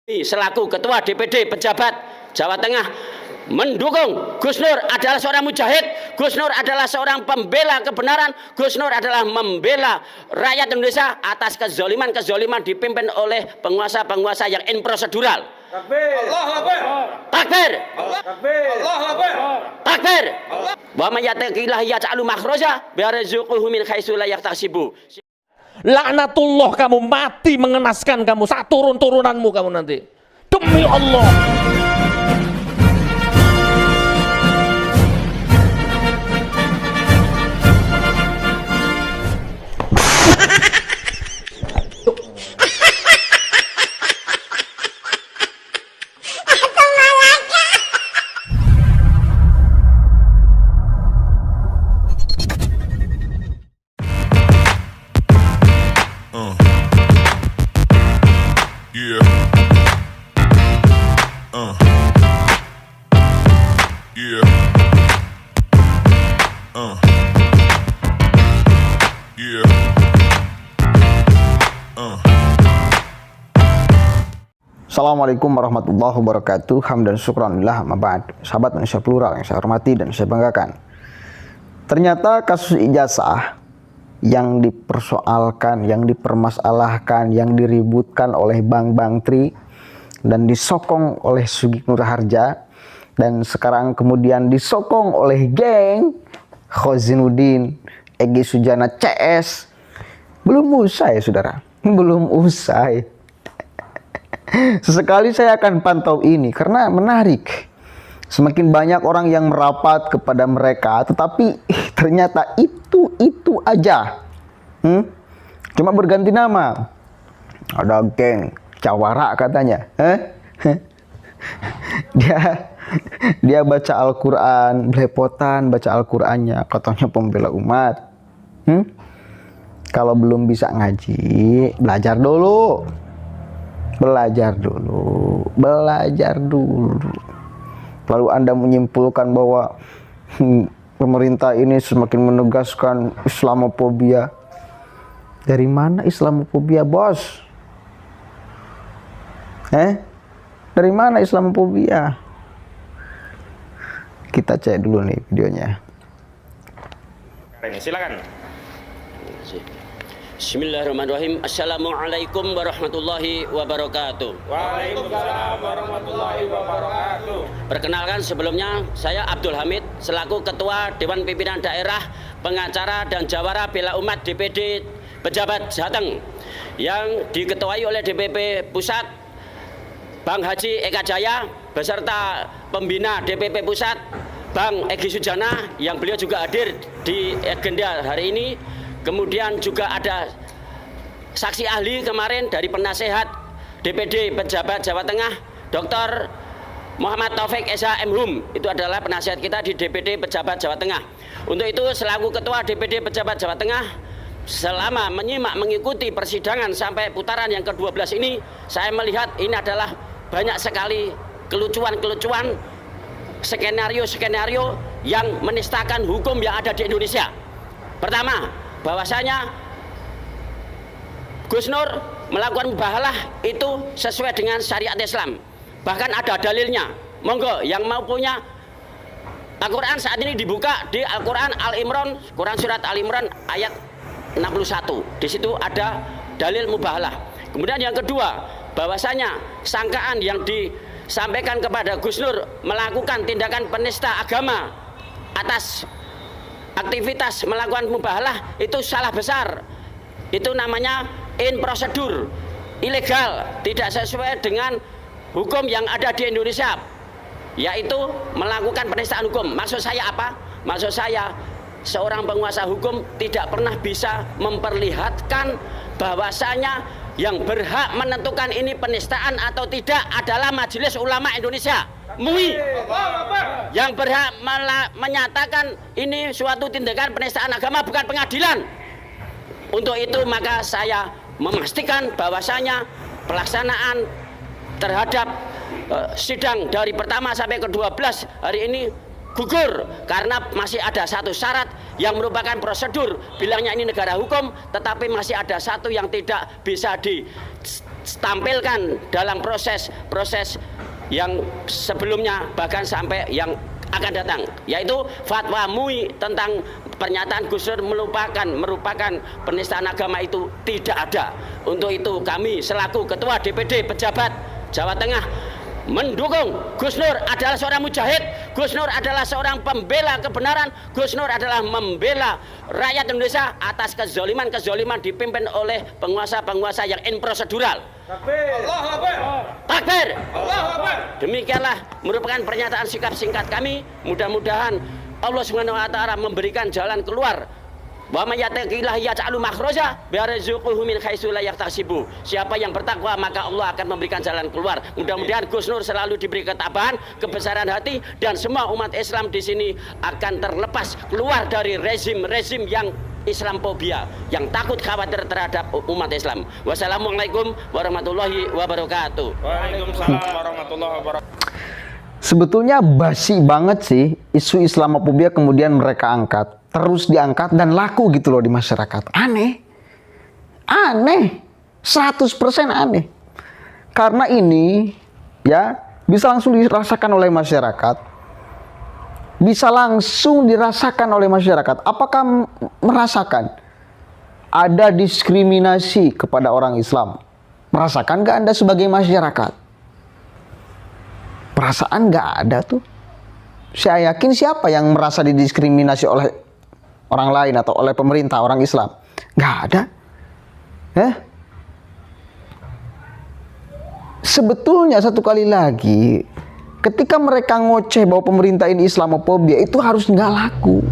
Selaku Ketua DPD Pejabat Jawa Tengah mendukung Gus Nur adalah seorang mujahid, Gus Nur adalah seorang pembela kebenaran, Gus Nur adalah membela rakyat Indonesia atas kezoliman-kezoliman dipimpin oleh penguasa-penguasa yang prosedural. Takbir. Allahu Akbar. Takbir. Takbir. Allahu Akbar. Takbir. Wa may yattaqillah yaj'al makhraja yarzuquhu min haitsu la yahtasibu. Laknatullah, kamu mati mengenaskan kamu, saat turun-turunanmu kamu nanti. Demi Allah. Assalamualaikum warahmatullahi wabarakatuh. Hamdan syukranillah mabad. Sahabat Indonesia Plural yang saya hormati dan saya banggakan. Ternyata kasus ijazah yang dipersoalkan, yang dipermasalahkan, yang diributkan oleh Bang Tri dan disokong oleh Sugeng Nur Harja dan sekarang kemudian disokong oleh geng Khozinuddin, Egy Sujana CS belum usai, saudara. Belum usai. Sesekali saya akan pantau ini karena menarik. Semakin banyak orang yang merapat kepada mereka, tetapi ternyata itu aja. Cuma berganti nama. Ada geng Cawara katanya. Dia baca Al-Quran, belepotan baca Al-Qurannya, katanya pembela umat. Kalau belum bisa ngaji, belajar dulu. Belajar dulu. Lalu Anda menyimpulkan bahwa pemerintah ini semakin menegaskan Islamophobia. Dari mana Islamophobia, bos? Dari mana Islamophobia? Kita cek dulu nih videonya. Silakan. Bismillahirrahmanirrahim. Assalamualaikum warahmatullahi wabarakatuh. Waalaikumsalam warahmatullahi wabarakatuh. Perkenalkan, sebelumnya saya Abdul Hamid selaku Ketua Dewan Pimpinan Daerah Pengacara dan Jawara Bela Umat DPD Pejabat Jateng yang diketuai oleh DPP Pusat Bang Haji Eka Jaya beserta pembina DPP Pusat Bang Egy Sujana yang beliau juga hadir di agenda hari ini. Kemudian juga ada saksi ahli kemarin dari penasehat DPD Pejabat Jawa Tengah, Dr. Muhammad Taufik Esa M.Hum. Itu adalah penasehat kita di DPD Pejabat Jawa Tengah. Untuk itu selaku Ketua DPD Pejabat Jawa Tengah, selama menyimak mengikuti persidangan sampai putaran yang ke-12 ini, saya melihat ini adalah banyak sekali kelucuan-kelucuan, skenario-skenario yang menistakan hukum yang ada di Indonesia. Pertama, bahwasanya Gus Nur melakukan mubahalah itu sesuai dengan syariat Islam. Bahkan ada dalilnya. Monggo yang mau punya Al-Quran saat ini dibuka di Al-Quran Al-Imran, Quran surat Al-Imran ayat 61. Di situ ada dalil mubahalah. Kemudian yang kedua, bahwasanya sangkaan yang disampaikan kepada Gus Nur melakukan tindakan penista agama atas aktivitas melakukan mubahalah itu salah besar. Itu namanya prosedur, ilegal, tidak sesuai dengan hukum yang ada di Indonesia, yaitu melakukan penistaan hukum. Maksud saya apa? Maksud saya seorang penguasa hukum tidak pernah bisa memperlihatkan bahwasanya yang berhak menentukan ini penistaan atau tidak adalah Majelis Ulama Indonesia, MUI. Yang berhak menyatakan ini suatu tindakan penistaan agama bukan pengadilan. Untuk itu maka saya memastikan bahwasanya pelaksanaan terhadap sidang dari pertama sampai ke-12 hari ini gugur karena masih ada satu syarat yang merupakan prosedur. Bilangnya ini negara hukum, tetapi masih ada satu yang tidak bisa tampilkan dalam proses yang sebelumnya bahkan sampai yang akan datang, yaitu fatwa MUI tentang pernyataan Gus Dur merupakan penistaan agama itu tidak ada. Untuk itu kami selaku Ketua DPD Pejabat Jawa Tengah mendukung Gus Nur adalah seorang mujahid, Gus Nur adalah seorang pembela kebenaran, Gus Nur adalah membela rakyat Indonesia atas kezoliman dipimpin oleh penguasa-penguasa yang improsedural. Takbir. Allahu Akbar. Takbir. Allahu Akbar. Demikianlah merupakan pernyataan sikap singkat kami. Mudah-mudahan Allah Subhanahu wa taala memberikan jalan keluar. Wa may yattaqillah yaj'al makhraja yarzuquhu min haitsu la yahtasibu. Siapa yang bertakwa maka Allah akan memberikan jalan keluar. Mudah-mudahan Gus Nur selalu diberi ketabahan, kebesaran hati, dan semua umat Islam di sini akan terlepas keluar dari rezim-rezim yang Islamophobia, yang takut khawatir terhadap umat Islam. Wassalamualaikum warahmatullahi wabarakatuh. Waalaikumsalam warahmatullahi wabarakatuh. Sebetulnya basi banget sih isu Islamophobia kemudian mereka angkat, terus diangkat dan laku gitu loh di masyarakat. Aneh. 100% aneh. Karena ini ya bisa langsung dirasakan oleh masyarakat. Bisa langsung dirasakan oleh masyarakat. Apakah merasakan ada diskriminasi kepada orang Islam? Merasakan gak Anda sebagai masyarakat? Perasaan gak ada tuh. Saya yakin siapa yang merasa didiskriminasi oleh orang lain atau oleh pemerintah orang Islam? Gak ada. Sebetulnya satu kali lagi, ketika mereka ngoceh bahwa pemerintah ini Islamophobia, itu harus nggak laku.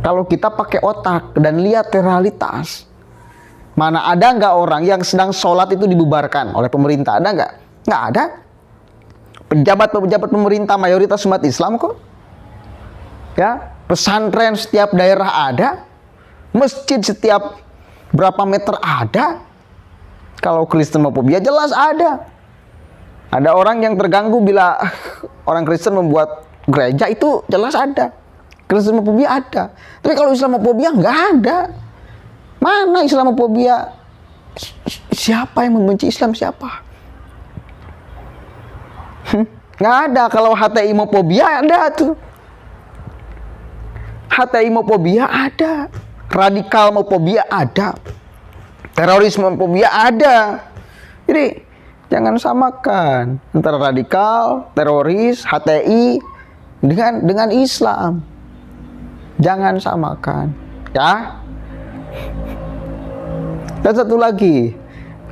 Kalau kita pakai otak dan lihat realitas, mana ada nggak orang yang sedang sholat itu dibubarkan oleh pemerintah? Ada nggak? Nggak ada. Pejabat-pejabat pemerintah mayoritas umat Islam kok. Ya, pesantren setiap daerah ada, masjid setiap berapa meter ada. Kalau Kristemophobia jelas ada. Ada orang yang terganggu bila orang Kristen membuat gereja, itu jelas ada. Kristemophobia ada. Tapi kalau Islamophobia nggak ada. Mana Islamophobia? Siapa yang membenci Islam siapa? Nggak ada. Kalau HTI-mophobia ada tuh. HTI-mophobia ada. Radikal-mophobia ada. Terorisme-mophobia ada. Jadi jangan samakan antara radikal, teroris, HTI dengan Islam. Jangan samakan, ya. Dan satu lagi,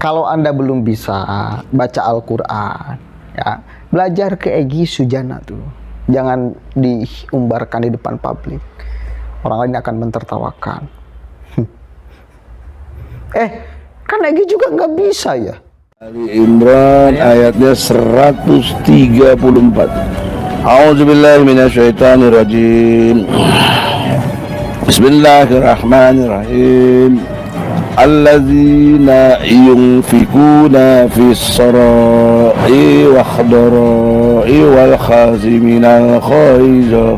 kalau Anda belum bisa baca Al-Quran, ya, belajar ke Egy Sujana tuh. Jangan diumbarkan di depan publik. Orang lain akan mentertawakan. Kan Egy juga nggak bisa ya. Ali Imran ayatnya 134. A'udzubillahi minasyaitonirrajim. Bismillahirrahmanirrahim. Alladzina yunfikuna fis sarai wal dharai wal khaziminal ghaiza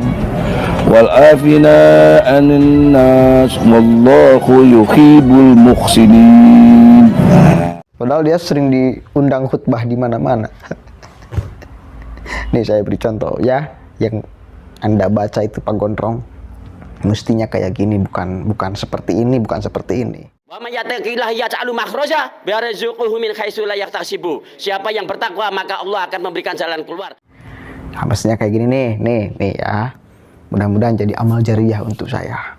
wal afina anin nas wallahu yuhibbul muhsinin. Padahal dia sering diundang khutbah di mana-mana. Nih saya beri contoh ya, yang Anda baca itu Pak Gondrong, mestinya kayak gini, bukan seperti ini, bukan seperti ini. Wa may yattaqillah yaj'al makhraja yarzuquhu min haitsu la yahtasibu. Siapa yang bertakwa maka Allah akan memberikan jalan keluar. Nah, mestinya kayak gini nih ya. Mudah-mudahan jadi amal jariah untuk saya.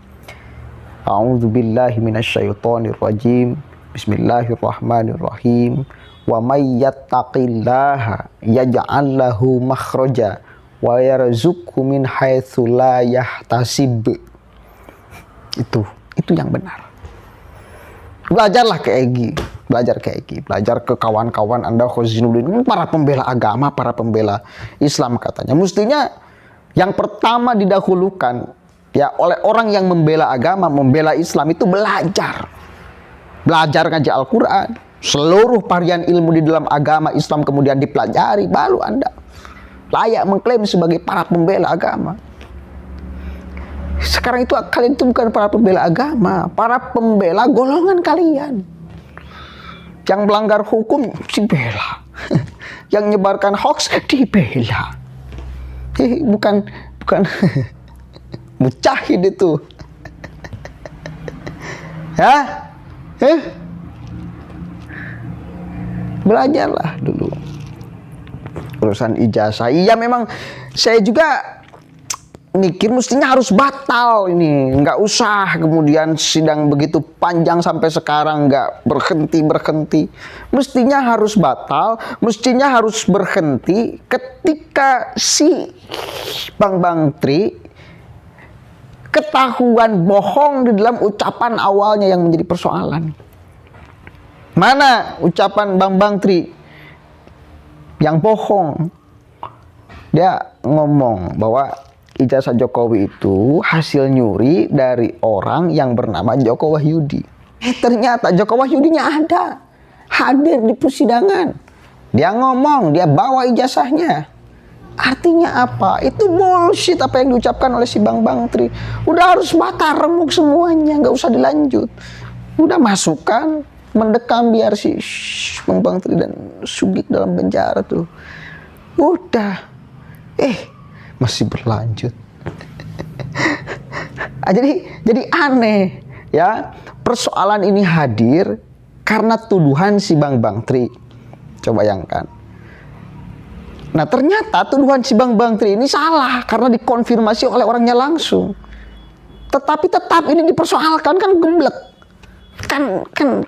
A'udzubillahi minasyaitonirrajim. Bismillahirrahmanirrahim. Wa may yattaqillaha yaj'al lahu makhraja wa yarzuqhu min haitsu la yahtasib. Itu yang benar. Belajarlah ke Egy, belajar ke kawan-kawan Anda Khozinuddin, para pembela agama, para pembela Islam katanya. Mestinya yang pertama didahulukan ya oleh orang yang membela agama, membela Islam itu belajar ngaji Al-Quran, seluruh varian ilmu di dalam agama Islam kemudian dipelajari, baru Anda layak mengklaim sebagai para pembela agama. Sekarang itu kalian itu bukan para pembela agama, para pembela golongan kalian. Yang melanggar hukum dibela. Yang nyebarkan hoax dibela. Bukan mujahid itu. Ya? Belajarlah dulu urusan ijazah. Iya, memang saya juga mikir mestinya harus batal ini, nggak usah kemudian sidang begitu panjang sampai sekarang nggak berhenti. Mestinya harus batal, mestinya harus berhenti ketika si Bang Tri ketahuan bohong di dalam ucapan awalnya yang menjadi persoalan. Mana ucapan Bang Tri yang bohong? Dia ngomong bahwa ijazah Jokowi itu hasil nyuri dari orang yang bernama Joko Wahyudi. Ternyata Joko Wahyudinya ada, hadir di persidangan. Dia ngomong, dia bawa ijazahnya. Artinya apa? Itu bullshit apa yang diucapkan oleh si Bang Tri. Udah harus batal, remuk semuanya, nggak usah dilanjut. Udah masukkan, mendekam biar si Bang Tri dan Sugik dalam penjara tuh. Udah, masih berlanjut. jadi aneh ya, persoalan ini hadir karena tuduhan si Bang Tri. Coba bayangkan. Nah, ternyata tuduhan si Bang Tri ini salah karena dikonfirmasi oleh orangnya langsung. Tetapi tetap ini dipersoalkan, kan gemblek.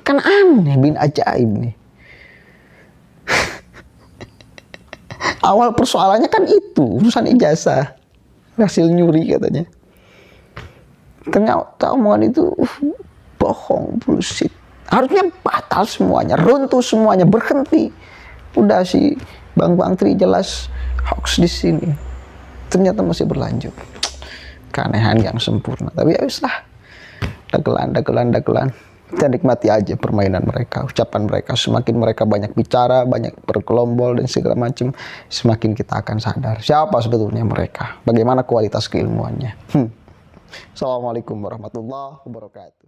Kan aneh, bin ajaib nih. Awal persoalannya kan itu urusan ijazah, hasil nyuri katanya. Ternyata omongan itu bohong, bullshit. Harusnya batal semuanya, runtuh semuanya, berhenti. Udah si Bang Tri jelas hoax di sini. Ternyata masih berlanjut. Keanehan yang sempurna. Tapi ya wis lah. Dagelan. Kita nikmati aja permainan mereka, ucapan mereka. Semakin mereka banyak bicara, banyak bergelombol dan segala macam, semakin kita akan sadar siapa sebetulnya mereka, bagaimana kualitas keilmuannya. Assalamualaikum warahmatullahi wabarakatuh.